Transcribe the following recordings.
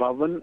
52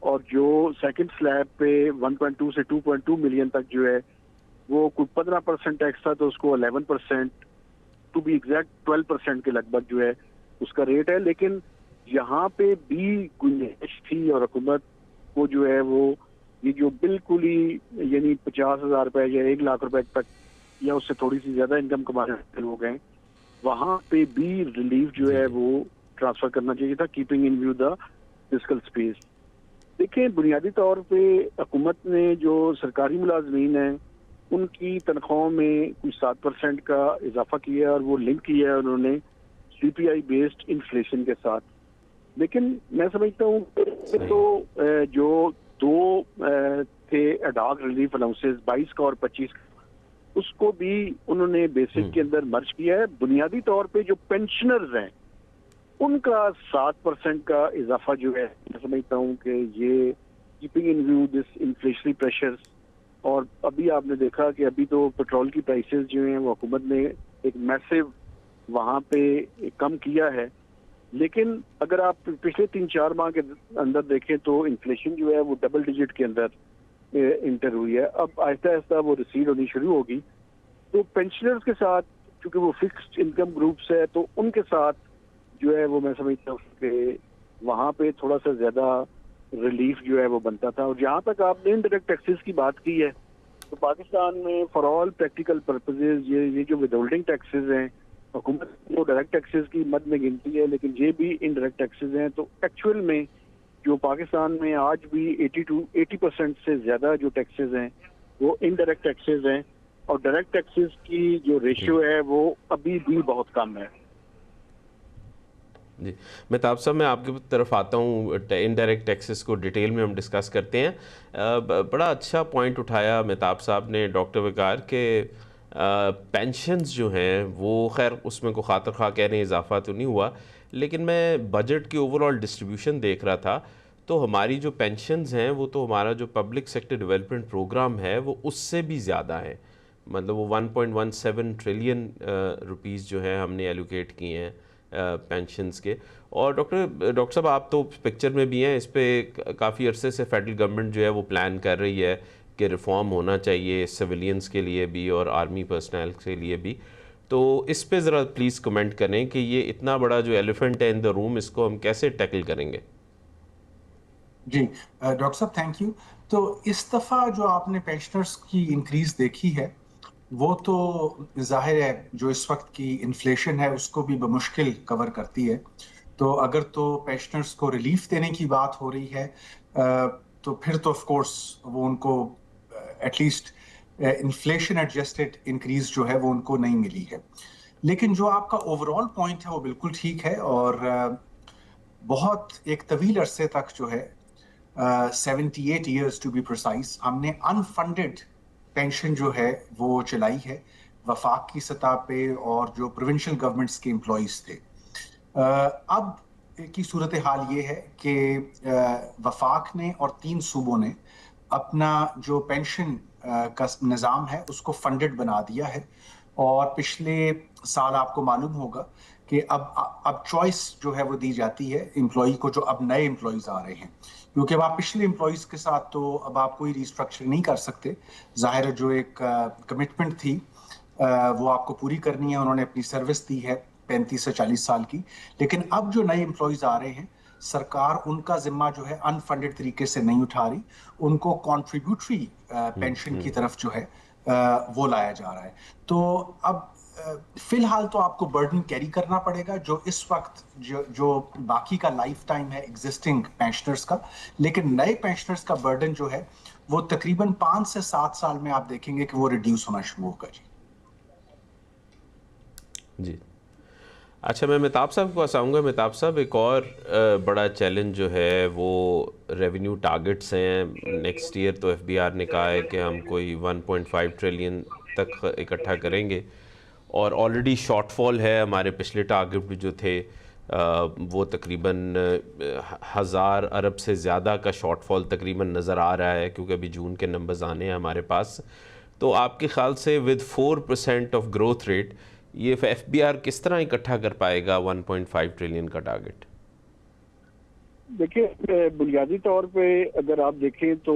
اور جو سیکنڈ سلیب پہ 1.2 سے 2.2 ملین تک جو ہے وہ کوئی 15% ٹیکس تھا، تو اس کو 11%، ٹو بی ایگزیکٹ 12% کے لگ بھگ جو ہے اس کا ریٹ ہے. لیکن یہاں پہ بھی گنجائش تھی اور حکومت کو جو ہے وہ یہ جو بالکل ہی یعنی 50,000 روپے یا 1,00,000 روپے تک یا اس سے تھوڑی سی زیادہ انکم کمانے والے لوگ ہیں، وہاں پہ بھی ریلیف جو ہے وہ ٹرانسفر کرنا چاہیے تھا، keeping in view the fiscal space. دیکھیں بنیادی طور پہ حکومت نے جو سرکاری ملازمین ہیں ان کی تنخواہوں میں کوئی 7% کا اضافہ کیا ہے، اور وہ لنک کیا ہے انہوں نے CPI بیسڈ انفلیشن کے ساتھ. لیکن میں سمجھتا ہوں کہ تو جو دو تھے ایڈاک ریلیف الاؤنسز 22 کا اور 25 کا، اس کو بھی انہوں نے بیسک کے اندر مرج کیا ہے. بنیادی طور پہ جو پینشنرز ہیں ان کا 7% کا اضافہ جو ہے میں سمجھتا ہوں کہ یہ keeping in view this inflationary pressures. اور ابھی آپ نے دیکھا کہ ابھی تو پیٹرول کی پرائسز جو ہیں وہ حکومت نے ایک میسو وہاں پہ کم کیا ہے. لیکن اگر آپ پچھلے 3-4 ماہ کے اندر دیکھیں تو انفلیشن جو ہے وہ ڈبل ڈیجٹ کے اندر انٹر ہوئی ہے. اب آہستہ آہستہ وہ ریسیڈ ہونی شروع ہوگی. تو پینشنرز کے ساتھ چونکہ وہ فکسڈ انکم گروپس ہے تو ان کے ساتھ جو ہے وہ میں سمجھتا ہوں کہ وہاں پہ تھوڑا سا زیادہ ریلیف جو ہے وہ بنتا تھا. اور جہاں تک آپ نے انڈائریکٹ ٹیکسز کی بات کی ہے تو پاکستان میں فار آل پریکٹیکل پرپزز یہ جو ود ہولڈنگ ٹیکسز ہیں حکومت کو ڈائریکٹ ٹیکسز کی مد میں گنتی ہے، لیکن یہ بھی انڈائریکٹ ٹیکسز ہیں. تو ایکچوئل میں جو پاکستان میں آج بھی 80% سے زیادہ جو ٹیکسز ہیں وہ انڈائریکٹ ٹیکسز ہیں، اور ڈائریکٹ ٹیکسز کی جو ریشیو ہے وہ ابھی بھی بہت کم ہے. جی مہتاب صاحب، میں آپ کی طرف آتا ہوں. انڈائریکٹ ٹیکسز کو ڈیٹیل میں ہم ڈسکس کرتے ہیں. بڑا اچھا پوائنٹ اٹھایا مہتاب صاحب نے ڈاکٹر وقار کہ پینشنز جو ہیں وہ خیر اس میں کو خاطر خواہ کہہ رہے ہیں اضافہ تو نہیں ہوا، لیکن میں بجٹ کی اوور آل ڈسٹریبیوشن دیکھ رہا تھا تو ہماری جو پینشنز ہیں وہ تو ہمارا جو پبلک سیکٹر ڈیولپمنٹ پروگرام ہے وہ اس سے بھی زیادہ ہے. مطلب وہ 1.17 ٹریلین روپیز جو ہے ہم نے ایلوکیٹ کیے ہیں پینشنز کے. اور ڈاکٹر صاحب آپ تو پکچر میں بھی ہیں، اس پہ کافی عرصے سے فیڈرل گورنمنٹ جو ہے وہ پلان کر رہی ہے کہ ریفارم ہونا چاہیے سویلینز کے لیے بھی اور آرمی پرسنل کے لیے بھی. تو اس پہ ذرا پلیز کمنٹ کریں کہ یہ اتنا بڑا جو ایلیفنٹ ہے ان دا روم، اس کو ہم کیسے ٹیکل کریں گے؟ جی ڈاکٹر صاحب تھینک یو. تو اس دفعہ جو آپ نے پینشنرز کی انکریز دیکھی ہے وہ تو ظاہر ہے جو اس وقت کی انفلیشن ہے اس کو بھی بمشکل کور کرتی ہے. تو اگر تو پینشنرز کو ریلیف دینے کی بات ہو رہی ہے تو پھر تو آف کورس وہ ان کو at least inflation adjusted increase جو ہے وہ ان کو نہیں ملی ہے. لیکن جو آپ کا اوور آل پوائنٹ ہے وہ بالکل ٹھیک ہے، اور بہت ایک طویل عرصے تک جو ہے 78 ایئرز ٹو بی پرسائز ہم نے انفنڈڈ پینشن جو ہے وہ چلائی ہے وفاق کی سطح پہ اور جو پروونشل گورنمنٹس کے امپلائیز تھے. اب کی صورتحال یہ ہے کہ وفاق نے اور 3 صوبوں نے اپنا جو پینشن کا نظام ہے اس کو فنڈڈ بنا دیا ہے. اور پچھلے سال آپ کو معلوم ہوگا کہ اب چوائس جو ہے وہ دی جاتی ہے امپلائی کو، جو اب نئے امپلائیز آ رہے ہیں، کیونکہ اب آپ پچھلے امپلائیز کے ساتھ تو اب آپ کوئی ریسٹرکچر نہیں کر سکتے. ظاہر جو ایک کمٹمنٹ تھی وہ آپ کو پوری کرنی ہے، انہوں نے اپنی سروس دی ہے 35 سے 40 سال کی. لیکن اب جو نئے امپلائیز آ رہے ہیں سرکار ان کا ذمہ جو ہے انفنڈڈ طریقے سے نہیں اٹھا رہی، ان کو کانٹریبیوٹری پینشن کی طرف جو ہے وہ لایا جا رہا ہے. تو اب فی الحال تو آپ کو برڈن کیری کرنا پڑے گا جو اس وقت جو باقی کا لائف ٹائم ہے ایگزسٹنگ پینشنرز کا. لیکن نئے پینشنرز کا برڈن جو ہے وہ تقریباً 5 سے 7 سال میں آپ دیکھیں گے کہ وہ ریڈیوس ہونا شروع ہوگا. جی اچھا، میں مہتاب صاحب کو آساؤں گا. مہتاب صاحب، ایک اور بڑا چیلنج جو ہے وہ ریونیو ٹارگٹس ہیں. نیکسٹ ایئر تو ایف بی آر نے کہا ہے کہ ہم کوئی 1.5 ٹریلین تک اکٹھا کریں گے، اور آلریڈی شارٹ فال ہے. ہمارے پچھلے ٹارگٹ بھی جو تھے وہ تقریباً 1000 ارب سے زیادہ کا شارٹ فال تقریباً نظر آ رہا ہے، کیونکہ ابھی جون کے نمبرز آنے ہیں ہمارے پاس. تو آپ کے خیال سے ود 4% آف گروتھ ریٹ یہ ایف بی آر کس طرح اکٹھا کر پائے گا 1.5 ٹریلین کا ٹارگٹ؟ دیکھیں بنیادی طور پہ اگر آپ دیکھیں تو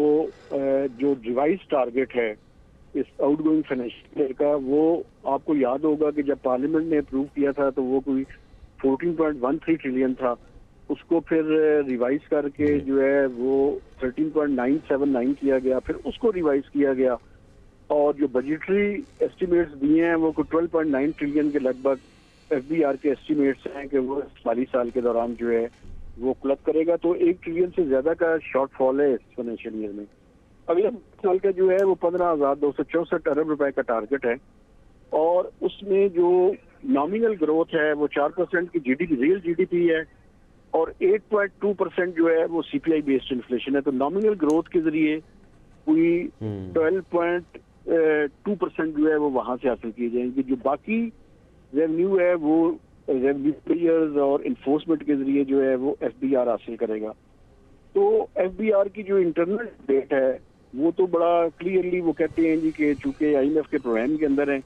جو ریوائز ٹارگٹ ہے اس آؤٹ گوئنگ فائنینشیل ایئر کا، وہ آپ کو یاد ہوگا کہ جب پارلیمنٹ نے اپروو کیا تھا تو وہ کوئی 14.13 ٹریلین تھا. اس کو پھر ریوائز کر کے جو ہے وہ 13.979 کیا گیا، پھر اس کو ریوائز کیا گیا، اور جو بجٹری ایسٹیمیٹس دیے ہیں وہ کوئی 12.9 ٹریلین کے لگ بھگ ایف بی آر کے ایسٹیمیٹس ہیں کہ وہ اس مالی سال کے دوران جو ہے وہ کلکٹ کرے گا. تو 1 ٹریلین سے زیادہ کا شارٹ فال ہے اس فائنینشیل ایئر میں. اگلے سال کا جو ہے وہ 15,264 ارب روپے کا ٹارگٹ ہے، اور اس میں جو نامینل گروتھ ہے وہ 4% کی G D P real G D P ہے، اور 8.2% جو ہے وہ سی پی آئی بیسڈ انفلیشن ہے. تو نامینل گروتھ کے ذریعے کوئی 12.2% جو ہے وہ وہاں سے حاصل کیے جائیں گے. جو باقی ریونیو ہے وہ ریونیو پیئرز اور انفورسمنٹ کے ذریعے جو ہے وہ ایف بی آر حاصل کرے گا. تو ایف بی آر کی جو انٹرنل ڈیٹ ہے وہ تو بڑا کلیئرلی وہ کہتے ہیں جی کہ چونکہ آئی ایم ایف کے پروگرام کے اندر ہیں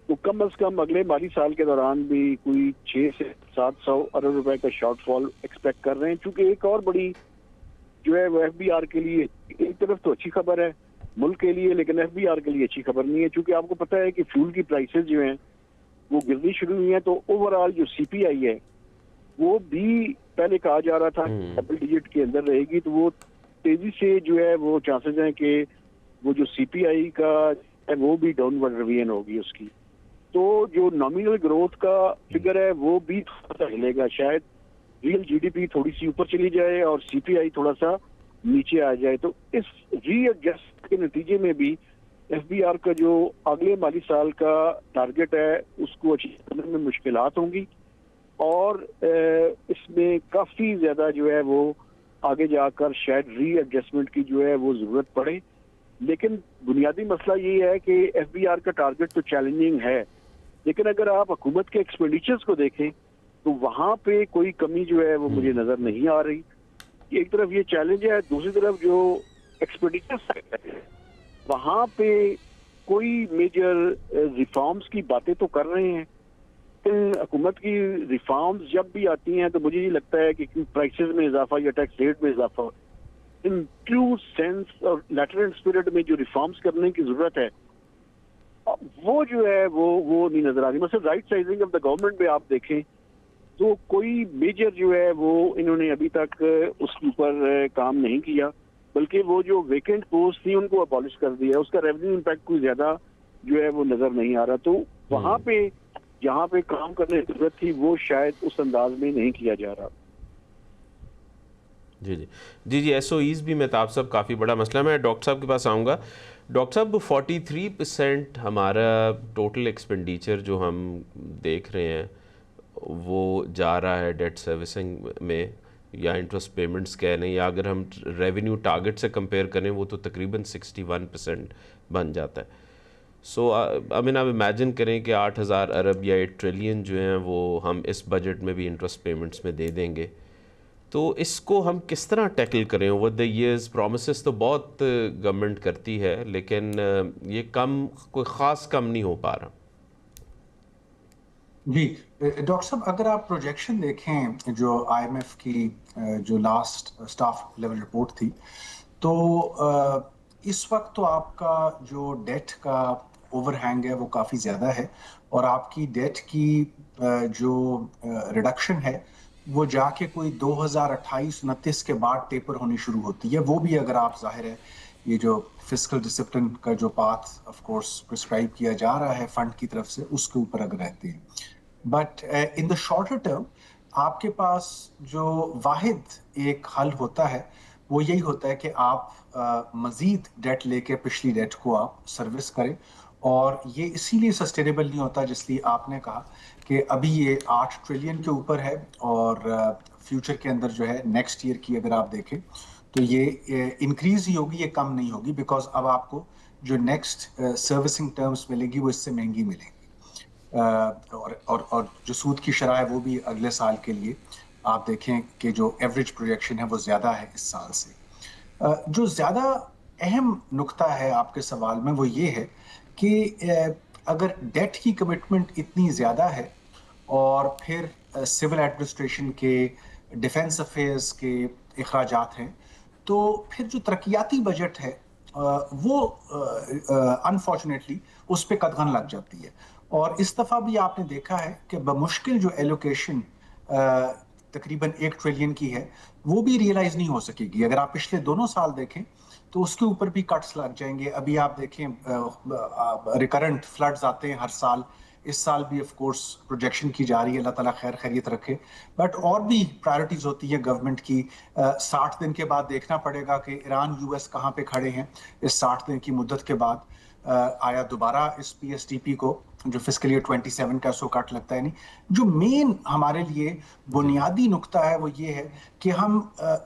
تو کم از کم اگلے مالی سال کے دوران بھی کوئی 600 سے 700 ارب روپے کا شارٹ فال ایکسپیکٹ کر رہے ہیں. چونکہ ایک اور بڑی جو ہے وہ ایف بی آر کے لیے ایک طرف تو اچھی خبر ہے ملک کے لیے، لیکن ایف بی آر کے لیے اچھی خبر نہیں ہے، چونکہ آپ کو پتہ ہے کہ فیول کی پرائسز جو ہیں وہ گرنی شروع ہوئی ہیں. تو اوور آل جو سی پی آئی ہے وہ بھی پہلے کہا جا رہا تھا ڈبل ڈیجٹ کے اندر رہے گی، تو وہ تیزی سے جو ہے وہ چانسز ہیں کہ وہ جو سی پی آئی کا ہے وہ بھی ڈاؤن ورڈ ریویژن ہوگی اس کی. تو جو نامینل گروتھ کا فگر ہے وہ بھی تھوڑا سا ہلے گا، شاید ریئل جی ڈی پی تھوڑی سی اوپر چلی جائے اور سی پی آئی تھوڑا سا نیچے آ جائے. تو اس ری ایڈجسٹ کے نتیجے میں بھی ایف بی آر کا جو اگلے مالی سال کا ٹارگٹ ہے اس کو اچیو کرنے میں مشکلات ہوں گی، اور اس میں کافی زیادہ جو ہے وہ آگے جا کر شاید ری ایڈجسٹمنٹ کی جو ہے وہ ضرورت پڑے. لیکن بنیادی مسئلہ یہ ہے کہ ایف بی آر کا ٹارگٹ تو چیلنجنگ ہے، لیکن اگر آپ حکومت کے ایکسپینڈیچرز کو دیکھیں تو وہاں پہ کوئی کمی جو ہے وہ مجھے نظر نہیں آ رہی. ایک طرف یہ چیلنج ہے، دوسری طرف جو ایکسپینڈیچر وہاں پہ کوئی میجر ریفارمز کی باتیں تو کر رہے ہیں. حکومت کی ریفارمز جب بھی آتی ہیں تو مجھے یہ لگتا ہے کہ پرائسز میں اضافہ یا ٹیکس ریٹ میں اضافہ، ان ٹرو سینس اور لیٹر اینڈ اسپرٹ میں جو ریفارمز کرنے کی ضرورت ہے وہ جو ہے وہ نہیں نظر آ رہی. مثلا right sizing of the government میں آپ دیکھیں تو کوئی میجر جو ہے وہ انہوں نے ابھی تک اس کے اوپر کام نہیں کیا، بلکہ وہ جو ویکنٹ پوسٹ تھی ان کو ابالش کر دیا. اس کا ریونیو امپیکٹ کوئی زیادہ جو ہے وہ نظر نہیں آ رہا. تو وہاں پہ جہاں پہ کام کرنے کی ضرورت تھی وہ شاید اس انداز میں نہیں کیا جا رہا. جی ایس او ایز بھی مہتاب صاحب کافی بڑا مسئلہ. میں ڈاکٹر صاحب کے پاس آؤں گا. ڈاکٹر صاحب 43% ہمارا ٹوٹل ایکسپینڈیچر جو ہم دیکھ رہے ہیں وہ جا رہا ہے ڈیٹ سروسنگ میں یا انٹرسٹ پیمنٹس کہہ لیں، یا اگر ہم ریونیو ٹارگٹ سے کمپیئر کریں وہ تو تقریباً 61% بن جاتا ہے. سو آپ امیجن کریں کہ 8,000 ارب یا 8 ٹریلین جو ہیں وہ ہم اس بجٹ میں بھی انٹرسٹ پیمنٹس میں دے دیں گے، تو اس کو ہم کس طرح ٹیکل کریں اوور دا ایئرز؟ پرومسز تو بہت گورنمنٹ کرتی ہے لیکن یہ کوئی خاص کم نہیں ہو پا رہا. جی ڈاکٹر صاحب، اگر آپ پروجیکشن دیکھیں جو آئی ایم ایف کی جو لاسٹ اسٹاف لیول رپورٹ تھی، تو اس وقت تو آپ کا جو ڈیٹ کا اوور ہینگ ہے وہ کافی زیادہ ہے، اور آپ کی ڈیٹ کی جو ریڈکشن ہے وہ جا کے کوئی 2028-29 کے بعد ٹیپر ہونی شروع ہوتی ہے. وہ بھی اگر آپ ظاہر ہے یہ جو فسکل ڈسپلن کا جو پاتھ آف کورس پرسکرائب کیا جا رہا ہے فنڈ کی طرف سے اس کے اوپر اگر رہتے ہیں. But in the shorter term آپ کے پاس جو واحد ایک حل ہوتا ہے وہ یہی ہوتا ہے کہ آپ مزید ڈیٹ لے کے پچھلی ڈیٹ کو آپ سروس کریں. اور یہ اسی لیے سسٹینیبل نہیں ہوتا جس لیے آپ نے کہا کہ ابھی یہ 8 ٹریلین کے اوپر ہے، اور فیوچر کے اندر جو ہے نیکسٹ ایئر کی اگر آپ دیکھیں تو یہ انکریز ہی ہوگی، یہ کم نہیں ہوگی، بیکاز اب آپ کو جو نیکسٹ سروسنگ ٹرمز ملے گی وہ اس سے مہنگی ملیں گی، اور جو سود کی شرح ہے وہ بھی اگلے سال کے لیے آپ دیکھیں کہ جو ایوریج پروجیکشن ہے وہ زیادہ ہے اس سال سے. جو زیادہ اہم نقطہ ہے آپ کے سوال میں وہ یہ ہے کہ اگر ڈیٹ کی کمٹمنٹ اتنی زیادہ ہے اور پھر سول ایڈمنسٹریشن کے، ڈیفنس افیئرس کے اخراجات ہیں تو پھر جو ترقیاتی بجٹ ہے وہ انفارچونیٹلی اس پہ قدغن لگ جاتی ہے. اور اس دفعہ بھی آپ نے دیکھا ہے کہ بمشکل جو ایلوکیشن تقریباً 1 ٹریلین کی ہے وہ بھی ریئلائز نہیں ہو سکے گی. اگر آپ پچھلے دونوں سال دیکھیں تو اس کے اوپر بھی کٹس لگ جائیں گے. ابھی آپ دیکھیں ریکرنٹ فلڈز آتے ہیں ہر سال, اس سال بھی آف کورس پروجیکشن کی جا رہی ہے, اللہ تعالیٰ خیر خیریت رکھے. بٹ اور بھی پرائرٹیز ہوتی ہیں گورنمنٹ کی. 60 دن کے بعد دیکھنا پڑے گا کہ ایران یو ایس کہاں پہ کھڑے ہیں اس 60 دن کی مدت کے بعد. آیا دوبارہ اس پی ایس ٹی پی کو جو فسکل ایئر 27 کا سو کٹ لگتا ہے نہیں. جو مین ہمارے لیے بنیادی نقطہ ہے وہ یہ ہے کہ ہم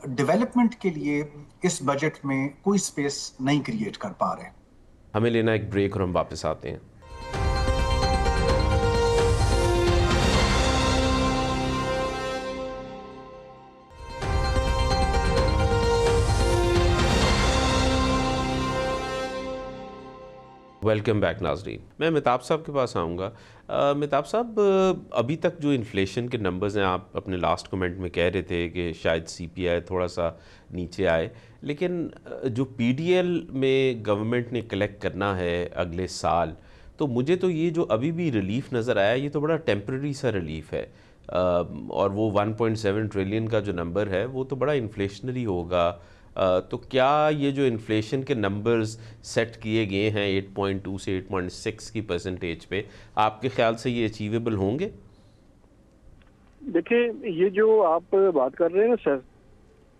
ڈیولپمنٹ کے لیے اس بجٹ میں کوئی سپیس نہیں کریٹ کر پا رہے. ہمیں لینا ایک بریک اور ہم واپس آتے ہیں. ویلکم بیک ناظرین. میں مہتاب صاحب کے پاس آؤں گا. مہتاب صاحب, ابھی تک جو انفلیشن کے نمبرز ہیں, آپ اپنے لاسٹ کمنٹ میں کہہ رہے تھے کہ شاید سی پی آئی تھوڑا سا نیچے آئے, لیکن جو پی ڈی ایل میں گورنمنٹ نے کلیکٹ کرنا ہے اگلے سال, تو مجھے تو یہ جو ابھی بھی ریلیف نظر آیا یہ تو بڑا ٹیمپرری سا ریلیف ہے, اور وہ 1.7 ٹریلین کا جو نمبر ہے وہ تو بڑا انفلیشنری ہوگا. تو کیا یہ جو انفلیشن کے نمبرز سیٹ کیے گئے ہیں 8.2 سے 8.6 کی پرسنٹیج پہ, آپ کے خیال سے یہ اچیویبل ہوں گے؟ دیکھیں, یہ جو آپ بات کر رہے ہیں نا سر,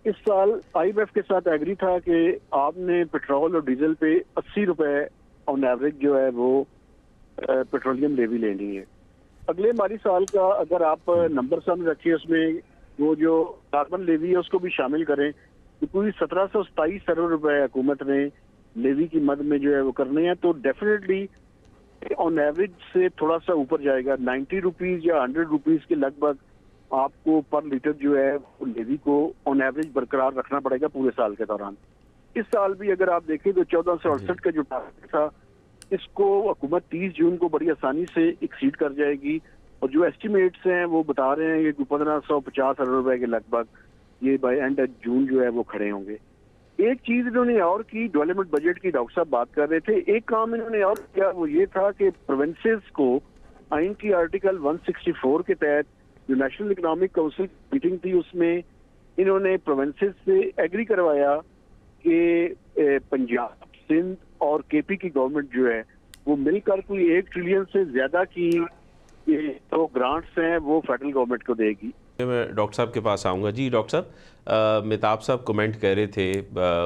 اس سال آئی ایم ایف کے ساتھ ایگری تھا کہ آپ نے پیٹرول اور ڈیزل پہ 80 روپے آن ایوریج جو ہے وہ پیٹرولیم لیوی لینی ہے. اگلے مالی سال کا اگر آپ نمبر سامنے رکھیں, اس میں وہ جو کاربن لیوی ہے اس کو بھی شامل کریں, تو کوئی 1727 ارب روپے حکومت نے لیوی کی مد میں جو ہے وہ کرنے ہیں, تو ڈیفینیٹلی آن ایوریج سے تھوڑا سا اوپر جائے گا. 90 روپیز یا 100 روپیز کے لگ بھگ آپ کو پر لیٹر جو ہے لیوی کو آن ایوریج برقرار رکھنا پڑے گا پورے سال کے دوران. اس سال بھی اگر آپ دیکھیں تو 1468 کا جو ٹارگیٹ تھا اس کو حکومت 30 جون کو بڑی آسانی سے ایکسیڈ کر جائے گی, اور جو ایسٹیمیٹس ہیں وہ بتا رہے ہیں کہ 1550 ارب روپے کے لگ بھگ یہ بائی اینڈ جون جو ہے وہ کھڑے ہوں گے. ایک چیز انہوں نے اور کی, ڈیولپمنٹ بجٹ کی ڈاکٹر صاحب بات کر رہے تھے, ایک کام انہوں نے اور کیا وہ یہ تھا کہ پروونسز کو آئین کی آرٹیکل 164 کے تحت جو نیشنل اکنامک کونسل میٹنگ تھی اس میں انہوں نے پروونسز سے ایگری کروایا کہ پنجاب, سندھ اور کے پی کی گورنمنٹ جو ہے وہ مل کر کوئی 1 ٹریلین سے زیادہ کی جو گرانٹس ہیں وہ فیڈرل گورنمنٹ کو دے گی. میں ڈاکٹر صاحب کے پاس آؤں گا. جی ڈاکٹر صاحب, مہتاب صاحب کمنٹ کر رہے تھے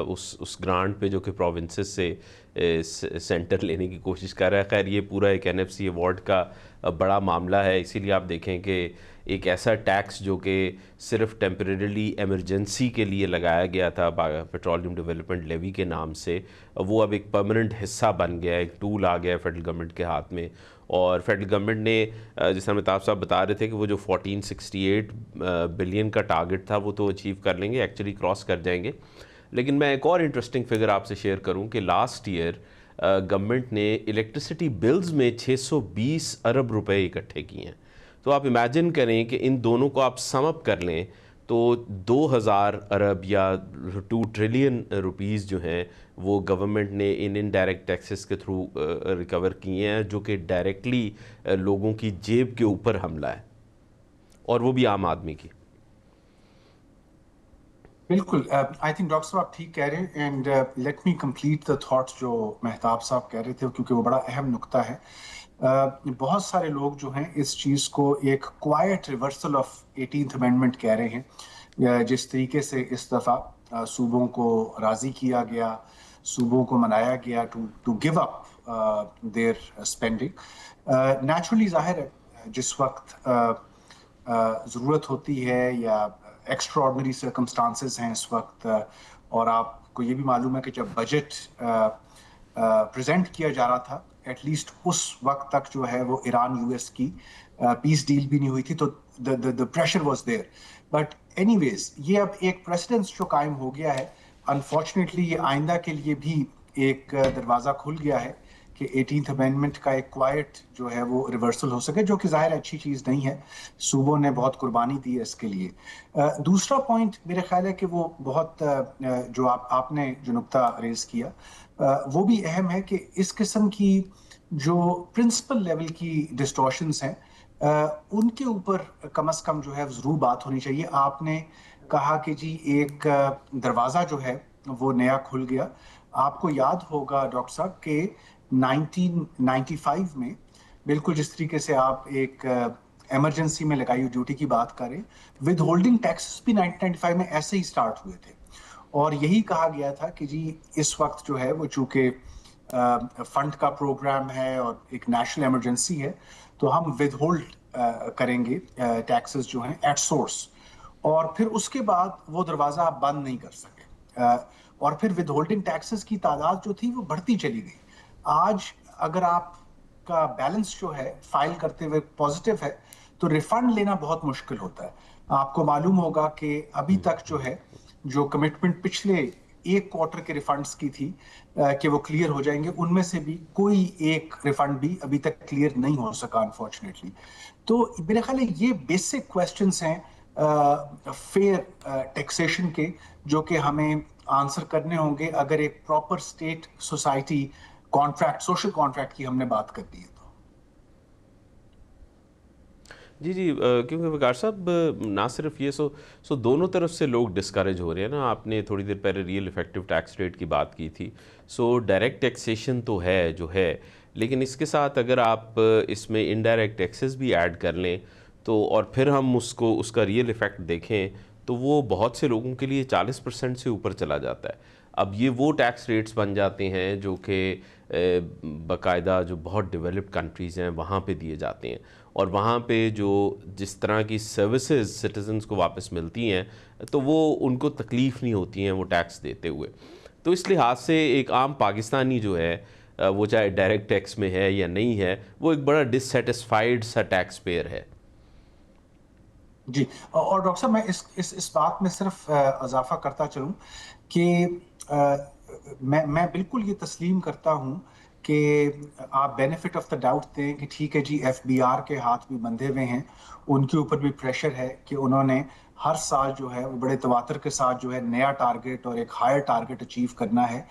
اس گرانٹ پہ جو کہ پروونسز سے سینٹر لینے کی کوشش کر رہا ہے. خیر یہ پورا ایک این ایف سی ایوارڈ کا بڑا معاملہ ہے, اسی لیے آپ دیکھیں کہ ایک ایسا ٹیکس جو کہ صرف ٹیمپریریلی ایمرجنسی کے لیے لگایا گیا تھا پیٹرولیم ڈیولپمنٹ لیوی کے نام سے, وہ اب ایک پرماننٹ حصہ بن گیا, ایک ٹول آ گیا ہے فیڈرل گورنمنٹ کے ہاتھ میں. اور فیڈرل گورنمنٹ نے جس طرح مہتاب صاحب بتا رہے تھے کہ وہ جو 1468 بلین کا ٹارگٹ تھا وہ تو اچیو کر لیں گے, ایکچولی کراس کر جائیں گے. لیکن میں ایک اور انٹرسٹنگ فگر آپ سے شیئر کروں کہ لاسٹ ایئر گورنمنٹ نے الیکٹرسٹی بلز میں 620 ارب روپے اکٹھے کیے ہیں. تو آپ امیجن کریں کہ ان دونوں کو آپ سم اپ کر لیں تو 2000 ارب یا 2 ٹریلین روپیز جو ہیں وہ گورنمنٹ نے ان ڈائریکٹ ٹیکسز کے تھرو ریکور کیے ہیں, جو کہ ڈائریکٹلی لوگوں کی جیب کے اوپر حملہ ہے, اور وہ بھی عام آدمی کی. بالکل, آئی تھنک ڈاکٹر صاحب آپ ٹھیک کہہ رہے ہیں, and let me complete the thoughts جو مہتاب صاحب کہہ رہے تھے, کیونکہ وہ بڑا اہم نقطہ ہے. بہت سارے لوگ جو ہیں اس چیز کو ایک quite reversal of 18th amendment کہہ رہے ہیں. جس طریقے سے اس دفعہ صوبوں کو راضی کیا گیا, صوبوں کو منایا گیا to give up their spending. Naturally ظاہر ہے جس وقت ضرورت ہوتی ہے یا ایکسٹرا آرڈنری سرکمسٹانسز ہیں اس وقت, اور آپ کو یہ بھی معلوم ہے کہ جب بجٹ پریزنٹ کیا جا رہا تھا ایٹ لیسٹ اس وقت تک جو ہے وہ ایران یو ایس کی پیس ڈیل بھی نہیں ہوئی تھی, تو the pressure was there. But anyways ویز یہ اب ایک پریسیڈنس جو قائم ہو گیا ہے, انفارچونیٹلی یہ آئندہ کے لیے بھی ایک دروازہ کھل گیا ہے کہ 18th امینڈمنٹ کا ایک کوائٹ جو ہے وہ ریورسل ہو سکے, جو کہ ظاہر اچھی چیز نہیں ہے. صوبوں نے بہت قربانی دی ہے اس کے لیے. دوسرا پوائنٹ میرے خیال ہے کہ وہ بہت جو آپ نے جو نقطہ ریز کیا وہ بھی اہم ہے, کہ اس قسم کی جو پرنسپل لیول کی ڈسٹورشنز ہیں ان کے اوپر کم از کم جو ہے ضرور بات ہونی چاہیے. آپ نے کہا کہ جی ایک دروازہ جو ہے وہ نیا کھل گیا. آپ کو یاد ہوگا ڈاکٹر صاحب کہ 1995 میں بالکل جس طریقے سے آپ ایک ایمرجنسی میں لگائی ہوئی ڈیوٹی کی بات کریں, ود ہولڈنگ ٹیکسز بھی 1995 میں ایسے ہی سٹارٹ ہوئے تھے, اور یہی کہا گیا تھا کہ جی اس وقت جو ہے وہ چونکہ فنڈ کا پروگرام ہے اور ایک نیشنل ایمرجنسی ہے, تو ہم ود ہولڈ کریں گے ٹیکسز جو ہیں ایٹ سورس, اور پھر اس کے بعد وہ دروازہ آپ بند نہیں کر سکے, اور پھر ود ہولڈنگ ٹیکسز کی تعداد جو تھی وہ بڑھتی چلی گئی. آج اگر آپ کا بیلنس جو ہے فائل کرتے ہوئے پازیٹیو ہے تو ریفنڈ لینا بہت مشکل ہوتا ہے. آپ کو معلوم ہوگا کہ ابھی تک جو ہے جو کمٹمنٹ پچھلے ایک کوارٹر کے ریفنڈز کی تھی کہ وہ کلیئر ہو جائیں گے, ان میں سے بھی کوئی ایک ریفنڈ بھی ابھی تک کلیئر نہیں ہو سکا انفارچونیٹلی. تو میرے خیال ہے یہ بیسک کویسچنز ہیں فیئر ٹیکسیشن کے, جو کہ ہمیں آنسر کرنے ہوں گے اگر ایک proper state society contract, social contract کی ہم نے بات کرنی ہے تو. جی کیونکہ وقار صاحب نہ صرف یہ سو دونوں طرف سے لوگ ڈسکریج ہو رہے ہیں نا. آپ نے تھوڑی دیر پہلے ریئل افیکٹو ٹیکس ریٹ کی بات کی تھی. سو ڈائریکٹ ٹیکسیشن تو ہے جو ہے, لیکن اس کے ساتھ اگر آپ اس میں انڈائریکٹ ٹیکسز بھی ایڈ کر لیں تو, اور پھر ہم اس کا ریئل افیکٹ دیکھیں تو وہ بہت سے لوگوں کے لیے 40% سے اوپر چلا جاتا ہے. اب یہ وہ ٹیکس ریٹس بن جاتے ہیں جو کہ باقاعدہ جو بہت ڈیولپڈ کنٹریز ہیں وہاں پہ دیے جاتے ہیں, اور وہاں پہ جو جس طرح کی سروسز سٹیزنز کو واپس ملتی ہیں تو وہ ان کو تکلیف نہیں ہوتی ہیں وہ ٹیکس دیتے ہوئے. تو اس لحاظ سے ایک عام پاکستانی جو ہے وہ چاہے ڈائریکٹ ٹیکس میں ہے یا نہیں ہے, وہ ایک بڑا ڈسسیٹسفائیڈ سا ٹیکس پیئر ہے. جی, اور ڈاکٹر صاحب میں اس بات میں صرف اضافہ کرتا چلوں کہ میں بالکل یہ تسلیم کرتا ہوں کہ آپ بینیفٹ آف دا ڈاؤٹ دیں کہ ٹھیک ہے جی ایف بی آر کے ہاتھ بھی بندھے ہوئے ہیں, ان کے اوپر بھی پریشر ہے کہ انہوں نے ہر سال جو ہے وہ بڑے تواتر کے ساتھ جو ہے نیا ٹارگٹ اور ایک ہائر ٹارگٹ اچیو کرنا ہے.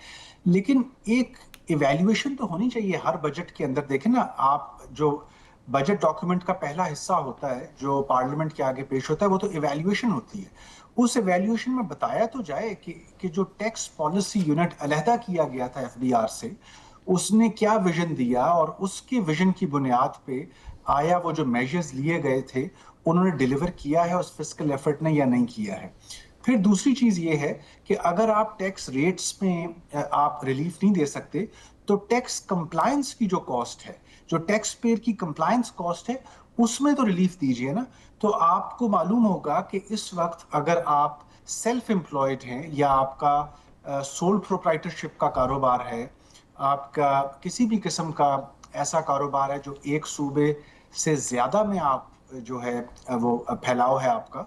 لیکن ایک ایویلیویشن تو ہونی چاہیے ہر بجٹ کے اندر. دیکھیں نا, آپ جو بجٹ ڈاکیومنٹ کا پہلا حصہ ہوتا ہے جو پارلیمنٹ کے آگے پیش ہوتا ہے وہ تو ایویلیویشن ہوتی ہے. اس ایویلیویشن میں بتایا تو جائے کہ جو ٹیکس پالیسی یونٹ علیحدہ کیا گیا تھا ایف ڈی آر سے, اس نے کیا ویژن دیا, اور اس کے ویژن کی بنیاد پہ آیا وہ جو میجرز لیے گئے تھے انہوں نے ڈیلیور کیا ہے اس فسکل ایفرٹ نے یا نہیں کیا ہے. پھر دوسری چیز یہ ہے کہ اگر آپ ٹیکس ریٹس میں آپ ریلیف نہیں دے سکتے تو ٹیکس کمپلائنس کی جو کاسٹ ہے, جو ٹیکس پیئر کی کمپلائنس کاسٹ ہے, اس میں تو ریلیف دیجئے نا. تو آپ کو معلوم ہوگا کہ اس وقت اگر آپ سیلف امپلائڈ ہیں یا آپ کا سول پروپرائٹرشپ کا کاروبار ہے, آپ کا کسی بھی قسم کا ایسا کاروبار ہے جو ایک صوبے سے زیادہ میں آپ جو ہے وہ پھیلاؤ ہے آپ کا,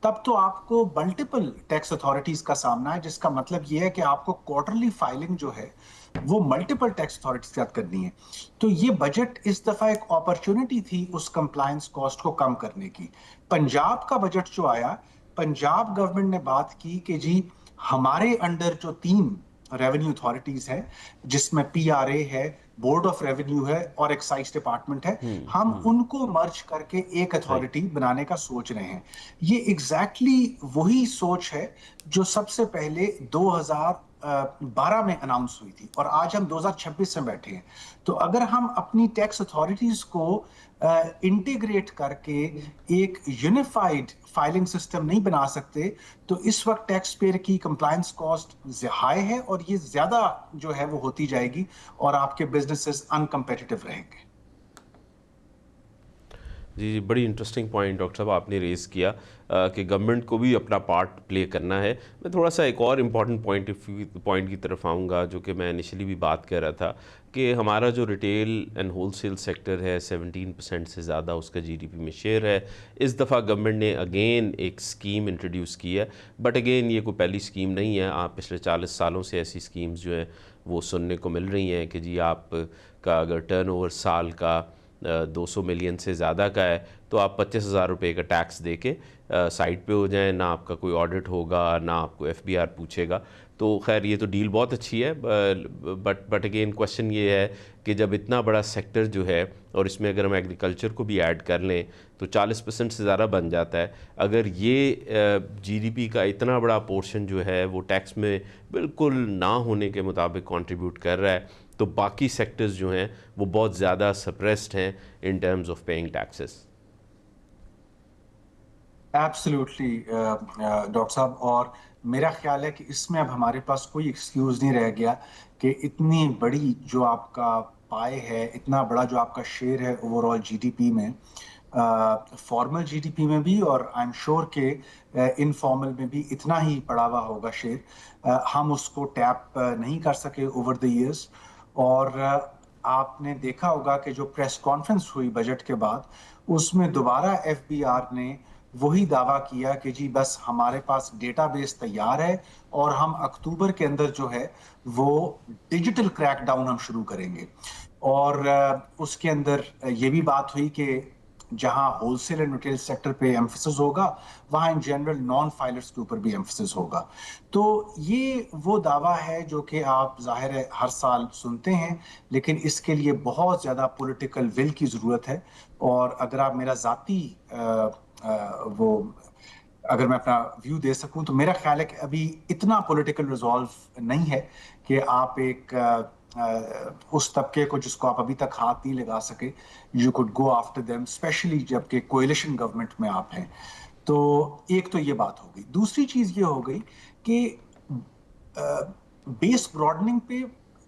تب تو آپ کو ملٹیپل ٹیکس اتھارٹیز کا سامنا ہے, جس کا مطلب یہ ہے کہ آپ کو کوارٹرلی فائلنگ جو ہے وہ ملٹیپل ٹیکس اتھارٹیز کے ساتھ کرنی ہے. تو یہ بجٹ اس دفعہ ایک اپرچونٹی تھی اس کمپلائنس کاسٹ کو کم کرنے کی. پنجاب کا بجٹ جو آیا, پنجاب گورنمنٹ نے بات کی کہ جی ہمارے انڈر جو 3 ریونیو اتھارٹیز ہیں جس میں پی آر اے ہے, بورڈ آف ریونیو ہے اور ایکسائز ڈپارٹمنٹ ہے, ہم ان کو مرج کر کے ایک اتھارٹی بنانے کا سوچ رہے ہیں. یہ ایگزیکٹلی وہی سوچ ہے جو سب سے پہلے 2012 میں اناؤنس ہوئی تھی, اور آج ہم 2026 میں بیٹھے ہیں. تو اگر ہم اپنی ٹیکس اتھارٹیز کو انٹیگریٹ کر کے ایک یونیفائڈ فائلنگ سسٹم نہیں بنا سکتے تو اس وقت ٹیکس پیئر کی کمپلائنس کاسٹ ہائی ہے, اور یہ زیادہ جو ہے وہ ہوتی جائے گی, اور آپ کے بزنسز انکمپیٹیٹو رہیں گے. جی بڑی انٹرسٹنگ پوائنٹ ڈاکٹر صاحب آپ نے ریز کیا کہ گورنمنٹ کو بھی اپنا پارٹ پلے کرنا ہے. میں تھوڑا سا ایک اور امپورٹنٹ پوائنٹ کی طرف آؤں گا جو کہ میں انیشلی بھی بات کر رہا تھا کہ ہمارا جو retail and wholesale sector ہے 17% سے زیادہ اس کا جی ڈی پی میں شیئر ہے. اس دفعہ گورنمنٹ نے اگین ایک اسکیم انٹروڈیوس کی ہے, بٹ اگین یہ کوئی پہلی اسکیم نہیں ہے. آپ پچھلے 40 سالوں سے ایسی اسکیمز جو ہیں وہ سننے کو مل رہی ہیں کہ جی آپ کا اگر ٹرن اوور سال کا 200 ملین سے زیادہ کا ہے تو آپ 25,000 روپے کا ٹیکس دے کے سائٹ پہ ہو جائیں، نہ آپ کا کوئی آڈٹ ہوگا، نہ آپ کو ایف بی آر پوچھے گا. تو خیر یہ تو ڈیل بہت اچھی ہے، بٹ اگین کوشچن یہ ہے کہ جب اتنا بڑا سیکٹر جو ہے، اور اس میں اگر ہم ایگریکلچر کو بھی ایڈ کر لیں تو 40% سے زیادہ بن جاتا ہے. اگر یہ جی ڈی پی کا اتنا بڑا پورشن جو ہے وہ ٹیکس میں بالکل نہ ہونے کے مطابق کنٹریبیوٹ کر رہا ہے، تو باقی سیکٹرز جو ہیں وہ بہت زیادہ سپریسڈ ہیں in terms of paying taxes. Absolutely doctor صاحب، اور میرا خیال ہے کہ اس میں اب ہمارے پاس کوئی ایکسکیوز نہیں رہ گیا کہ اتنی بڑی جو آپ کا پائے ہے، اتنا بڑا جو آپ کا شیئر ہے اوور آل جی ڈی پی میں، فارمل جی ڈی پی میں بھی، اور آئی ایم شیور کہ انفارمل میں بھی اتنا ہی پڑا ہوا ہوگا شیئر. ہم اس کو ٹیپ نہیں کر سکے اوور دی ایئرس. اور آپ نے دیکھا ہوگا کہ جو پریس کانفرنس ہوئی بجٹ کے بعد، اس میں دوبارہ ایف بی آر نے وہی دعویٰ کیا کہ جی بس ہمارے پاس ڈیٹا بیس تیار ہے اور ہم اکتوبر کے اندر جو ہے وہ ڈیجیٹل کریک ڈاؤن ہم شروع کریں گے. اور اس کے اندر یہ بھی بات ہوئی کہ جہاں wholesale and retail sector پہ ایمفسس ہوگا، وہاں ان جنرل نان فائلرز کے اوپر بھی ایمفسس ہوگا. تو یہ وہ دعویٰ ہے جو کہ آپ ظاہر ہے ہر سال سنتے ہیں، لیکن اس کے لیے بہت زیادہ پولیٹیکل ول کی ضرورت ہے. اور اگر آپ میرا ذاتی وہ اگر میں اپنا ویو دے سکوں تو میرا خیال ہے کہ ابھی اتنا پولیٹیکل ریزالو نہیں ہے کہ آپ ایک اس طبقے کو جس کو آپ ابھی تک ہاتھ نہیں لگا سکے، you could go after them, especially جب کہ کوئلیشن گورنمنٹ میں آپ ہیں. تو ایک تو یہ بات ہو گئی. دوسری چیز یہ ہو گئی کہ بیس براڈننگ پہ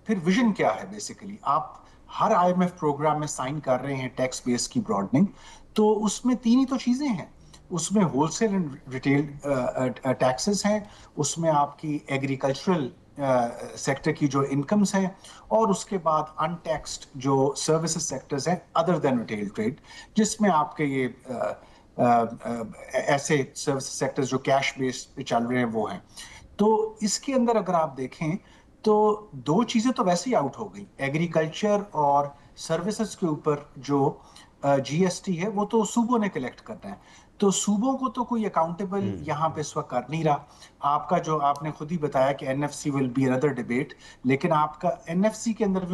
پھر ویژن کیا ہے. بیسیکلی آپ ہر آئی ایم ایف پروگرام میں سائن کر رہے ہیں ٹیکس بیس کی براڈننگ، تو اس میں تین ہی تو چیزیں ہیں. اس میں wholesale and retail taxes ہیں، اس میں آپ کی ایگریکلچرل سیکٹر کی جو انکمز ہیں، اور اس کے بعد ان ٹیکسڈ جو سروسز سیکٹرز ہیں ادر دین ریٹیل ٹریڈ، جس میں آپ کے یہ ایسے سروس سیکٹرز جو کیش بیس پہ چل رہے ہیں وہ ہیں. تو اس کے اندر اگر آپ دیکھیں تو دو چیزیں تو ویسے ہی آؤٹ ہو گئی. ایگریکلچر اور سروسز کے اوپر جو جی ایس ٹی ہے وہ تو صوبوں نے کلیکٹ کرنا ہے، تو صوبوں کو تو کوئی اکاؤنٹیبل یہاں پہ اس وقت کر نہیں رہا. آپ کا جو آپ نے خود ہی بتایا کہ N F C will be under debate, لیکن آپ کا این ایف سی کے اندر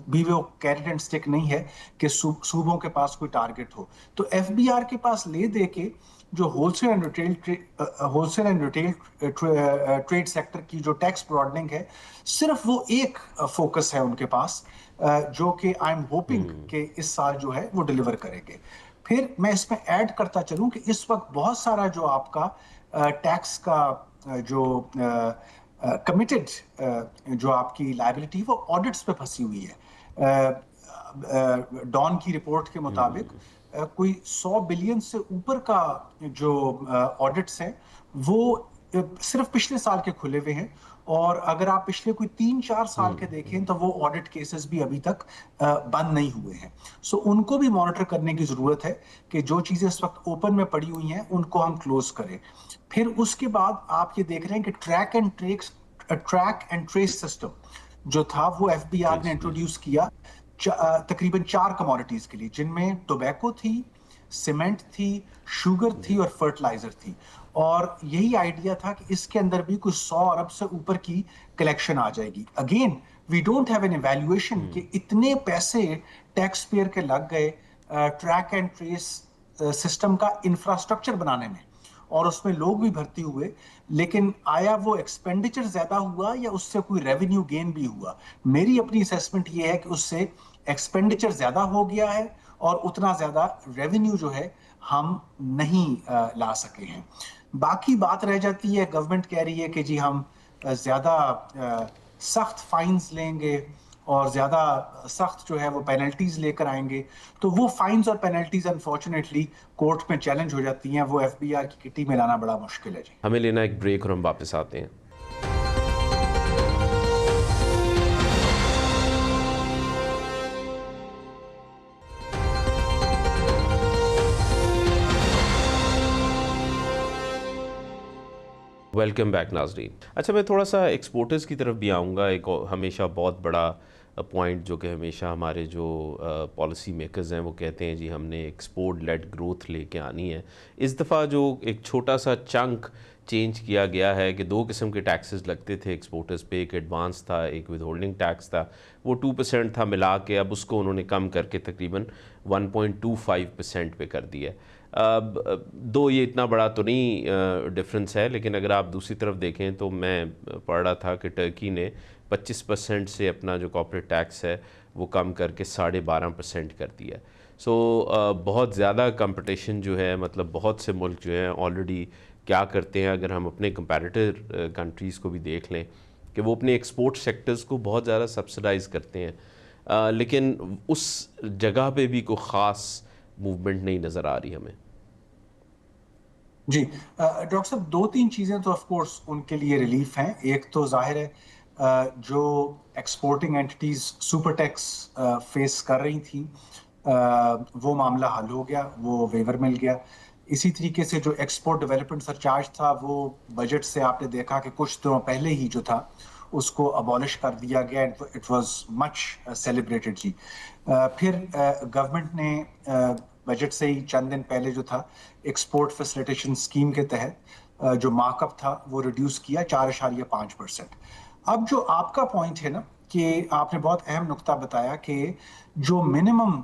بھی وہ کیریٹ اینڈ اسٹک نہیں ہے کہ صوبوں کے پاس کوئی ٹارگٹ ہو. تو ایف بی آر کے پاس لے دے کے جو wholesale and retail trade sector کی جو ٹیکس براڈننگ ہے، صرف وہ ایک فوکس ہے ان کے پاس، جو کہ آئی ایم ہوپنگ کہ اس سال جو ہے وہ ڈیلیور کریں گے. پھر میں اس میں ایڈ کرتا چلوں کہ اس وقت بہت سارا جو آپ کا ٹیکس کا جو کمیٹڈ جو آپ کی لائبلٹی وہ آڈٹس پہ پھنسی ہوئی ہے. ڈان کی رپورٹ کے مطابق کوئی 100 بلین سے اوپر کا جو آڈٹس ہیں وہ صرف پچھلے سال کے کھلے ہوئے ہیں، اور اگر آپ پچھلے کوئی 3-4 سال کے دیکھیں تو وہ آڈٹ کیسز بھی ابھی تک بند نہیں ہوئے ہیں. سو ان کو بھی مانیٹر کرنے کی ضرورت ہے کہ جو چیزیں اس وقت اوپن میں پڑی ہوئی ہیں ان کو ہم کلوز کریں. پھر اس کے بعد آپ یہ دیکھ رہے ہیں کہ ٹریک اینڈ ٹریس سسٹم جو تھا وہ ایف بی آر نے انٹروڈیوس کیا تقریباً 4 کموڈیٹیز کے لیے، جن میں ٹوبیکو تھی، سیمنٹ تھی، شوگر تھی اور فرٹیلائزر تھی. اور یہی آئیڈیا تھا کہ اس کے اندر بھی کچھ 100 ارب سے اوپر کی کلیکشن آ جائے گی. Again we don't have an evaluation کہ اتنے پیسے ٹیکس پیئر کے لگ گئے ٹریک اینڈ ٹریس سسٹم کا انفراسٹرکچر بنانے میں، اور اس میں لوگ بھی بھرتی ہوئے، لیکن آیا وہ ایکسپینڈیچر زیادہ ہوا یا اس سے کوئی ریونیو گین بھی ہوا؟ میری اپنی اسیسمنٹ یہ ہے کہ اس سے ایکسپینڈیچر زیادہ ہو گیا ہے اور اتنا زیادہ ریونیو جو ہے ہم نہیں لا سکے ہیں. باقی بات رہ جاتی ہے، گورنمنٹ کہہ رہی ہے کہ جی ہم زیادہ سخت فائنز لیں گے اور زیادہ سخت جو ہے وہ پینلٹیز لے کر آئیں گے. تو وہ فائنز اور پینلٹیز انفارچونیٹلی کورٹ میں چیلنج ہو جاتی ہیں، وہ ایف بی آر کی کٹی میں لانا بڑا مشکل ہے. جی ہمیں لینا ایک بریک اور ہم واپس آتے ہیں. ویلکم بیک ناظرین. اچھا میں تھوڑا سا ایکسپورٹرز کی طرف بھی آؤں گا. ایک ہمیشہ بہت بڑا پوائنٹ جو کہ ہمیشہ ہمارے جو پالیسی میکرز ہیں وہ کہتے ہیں جی ہم نے ایکسپورٹ لیڈ گروتھ لے کے آنی ہے. اس دفعہ جو ایک چھوٹا سا چنک چینج کیا گیا ہے کہ 2 قسم کے ٹیکسز لگتے تھے ایکسپورٹرز پہ, ایک ایڈوانس تھا, ایک ود ہولڈنگ ٹیکس تھا, وہ 2% تھا ملا کے, اب اس کو انہوں نے کم کر کے تقریباً 1.25% پہ کر دیا. اب دو یہ اتنا بڑا تو نہیں ڈفرنس ہے, لیکن اگر آپ دوسری طرف دیکھیں تو میں پڑھ رہا تھا کہ ٹرکی نے 25% سے اپنا جو کارپوریٹ ٹیکس ہے وہ کم کر کے 12.5% کر دیا. سو بہت زیادہ کمپٹیشن جو ہے, مطلب بہت سے ملک جو ہیں آلریڈی کیا کرتے ہیں, اگر ہم اپنے کمپیٹیٹر کنٹریز کو بھی دیکھ لیں کہ وہ اپنے ایکسپورٹ سیکٹرز کو بہت زیادہ سبسڈائز کرتے ہیں, لیکن اس جگہ پہ بھی کوئی خاص موومنٹ نہیں نظر آ رہی ہمیں. جی ڈاکٹر صاحب 2-3 چیزیں تو آف کورس ان کے لیے ریلیف ہیں. ایک تو ظاہر ہے جو exporting entities super tax face کر رہی تھیں وہ معاملہ حل ہو گیا, وہ ویور مل گیا. اسی طریقے سے جو ایکسپورٹ ڈیولپمنٹ سرچارج تھا وہ بجٹ سے آپ نے دیکھا کہ کچھ دنوں پہلے ہی جو تھا اس کو ابالش کر دیا گیا. It was much celebrated. جی پھر گورنمنٹ نے بجٹ سے ہی چند دن پہلے جو تھا ایکسپورٹ فیسیلیٹیشن اسکیم کے تحت جو مارک اپ تھا وہ ریڈیوس کیا 4.5%. اب جو آپ کا پوائنٹ ہے نا کہ آپ نے بہت اہم نقطہ بتایا کہ جو منیمم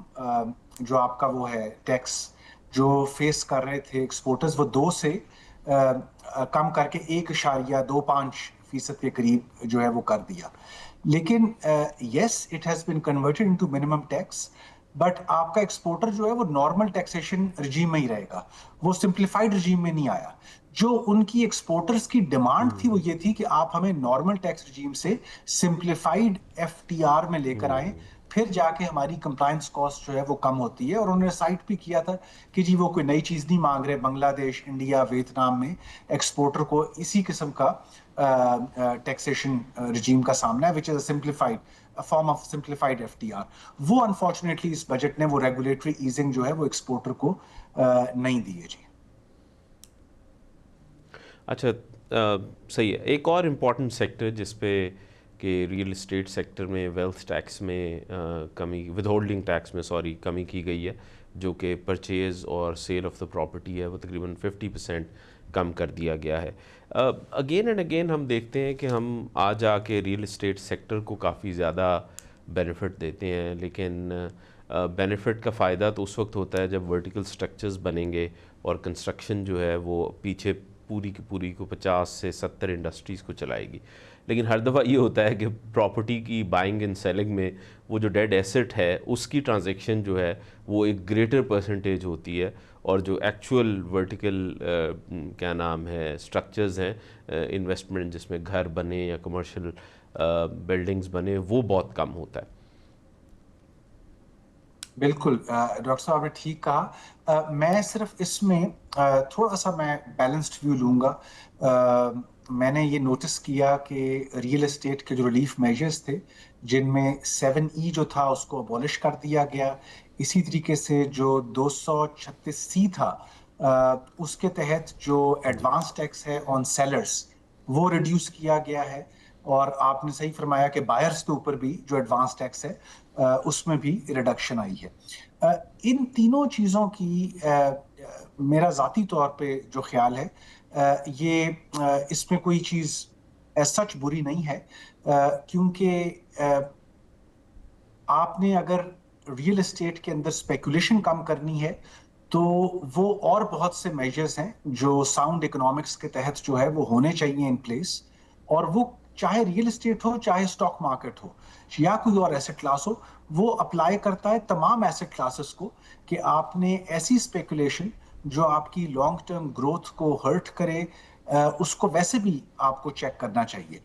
جو آپ کا وہ ہے ٹیکس جو فیس کر رہے تھے ایکسپورٹرز وہ 2 سے کم کر کے 1.25% کے قریب جو ہے وہ کر دیا. لیکن yes it has been converted into minimum tax, but آپ کا ایکسپورٹر جو ہے وہ نارمل ٹیکسیشن رجیم میں ہی رہے گا, وہ سمپلیفائڈ رجیم میں نہیں آیا. جو ان کی ایکسپورٹرز کی ڈیمانڈ تھی وہ یہ تھی کہ آپ ہمیں نارمل ٹیکس رجیم سے سمپلیفائڈ FTR میں لے کر آئیں, پھر جا کے ہماری کمپلائنس کاسٹ جو ہے وہ کم ہوتی ہے. اور انہوں نے سائٹ بھی کیا تھا کہ جی وہ کوئی نئی چیز نہیں مانگ رہے, بنگلہ دیش, انڈیا, ویتنام میں ایکسپورٹر کو اسی قسم کا ٹیکسیشن رجیم کا سامنا ہے, which is a simplified form of simplified FTR. وہ انفارچونیٹلی اس بجٹ نے وہ ریگولیٹری ایزنگ جو ہے وہ ایکسپورٹر کو نہیں دی ہے. جی اچھا صحیح ہے. ایک اور امپورٹنٹ سیکٹر جس پہ کہ ریئل اسٹیٹ سیکٹر میں ویلتھ ٹیکس میں کمی, ود ہولڈنگ ٹیکس میں کمی کی گئی ہے, جو کہ پرچیز اور سیل آف دا پراپرٹی ہے وہ تقریباً 50% کم کر دیا گیا ہے. اگین اینڈ اگین ہم دیکھتے ہیں کہ ہم آ جا کے ریئل اسٹیٹ سیکٹر کو کافی زیادہ بینیفٹ دیتے ہیں, لیکن بینیفٹ کا فائدہ تو اس وقت ہوتا ہے جب ورٹیکل سٹرکچرز بنیں گے اور کنسٹرکشن جو ہے وہ پیچھے پوری کی پوری کو 50 سے 70 انڈسٹریز کو چلائے گی. لیکن ہر دفعہ یہ ہوتا ہے کہ پراپرٹی کی بائنگ اینڈ سیلنگ میں وہ جو ڈیڈ ایسٹ ہے اس کی ٹرانزیکشن جو ہے وہ ایک گریٹر پرسنٹیج ہوتی ہے, اور جو ایکچوئل ورٹیکل کیا نام ہے اسٹرکچرز ہیں انویسٹمنٹ جس میں گھر بنے یا کمرشل بلڈنگز بنے وہ بہت کم ہوتا ہے. بالکل ڈاکٹر صاحب نے ٹھیک کہا. میں صرف اس میں تھوڑا سا میں بیلنسڈ ویو لوں گا. میں نے یہ نوٹس کیا کہ ریئل اسٹیٹ کے جو ریلیف میجرز تھے جن میں 7E جو تھا اس کو ابولش کر دیا گیا. اسی طریقے سے جو 236C تھا اس کے تحت جو ایڈوانس ٹیکس ہے آن سیلرز وہ ریڈیوس کیا گیا ہے. اور آپ نے صحیح فرمایا کہ بائرز کے اوپر بھی جو ایڈوانس ٹیکس ہے اس میں بھی ریڈکشن آئی ہے. ان تینوں چیزوں کی میرا ذاتی طور پہ جو خیال ہے یہ اس میں کوئی چیز سچ بری نہیں ہے, کیونکہ آپ نے اگر ریئل اسٹیٹ کے اندر اسپیکولیشن کم کرنی ہے تو وہ اور بہت سے میجرز ہیں جو ساؤنڈ اکنامکس کے تحت جو ہے وہ ہونے چاہیے ان پلیس, اور وہ چاہے ریئل اسٹیٹ ہو, چاہے اسٹاک مارکیٹ ہو یا کوئی اور ایسٹ کلاس ہو, وہ اپلائی کرتا ہے تمام ایسٹ کلاسز کو کہ آپ نے ایسی اسپیکولیشن جو آپ کی لانگ ٹرم گروتھ کو ہرٹ کرے اس کو ویسے بھی آپ کو چیک کرنا چاہیے.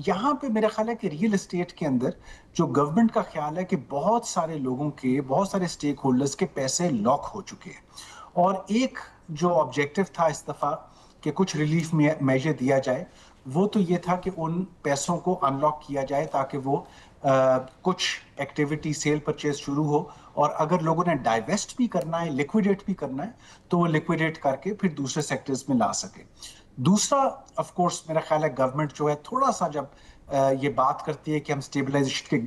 یہاں پہ میرا خیال ہے کہ ریئل اسٹیٹ کے اندر جو گورنمنٹ کا خیال ہے کہ بہت سارے لوگوں کے, بہت سارے اسٹیک ہولڈرز کے پیسے لاک ہو چکے ہیں, اور ایک جو آبجیکٹو تھا اس دفعہ کہ کچھ ریلیف میجر دیا جائے وہ تو یہ تھا کہ ان پیسوں کو ان لاک کیا جائے تاکہ وہ کچھ ایکٹیویٹی سیل پرچیز شروع ہو, اور اگر لوگوں نے ڈائیویسٹ بھی کرنا ہے, لیکویڈیٹ بھی کرنا ہے, تو وہ لیکویڈیٹ کر کے پھر دوسرے سیکٹرز میں لا سکے. دوسرا آف کورس میرا خیال ہے گورنمنٹ جو ہے تھوڑا سا جب یہ بات کرتی ہے کہ ہم اسٹیبلائزیشن کے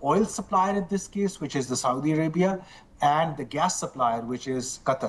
oil supplier in this case, which is the Saudi Arabia, and the gas supplier, which is Qatar.